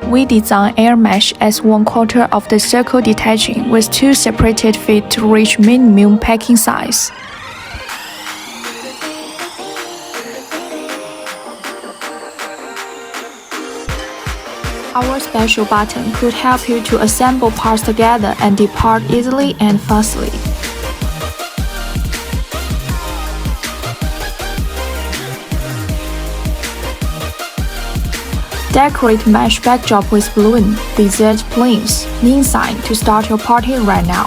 We design air mesh as 1/4 of the circle detaching with 2 separated feet to reach minimum packing size. Our special button could help you to assemble parts together and depart easily and fastly. Decorate mesh backdrop with balloon, dessert planes, inside to start your party right now.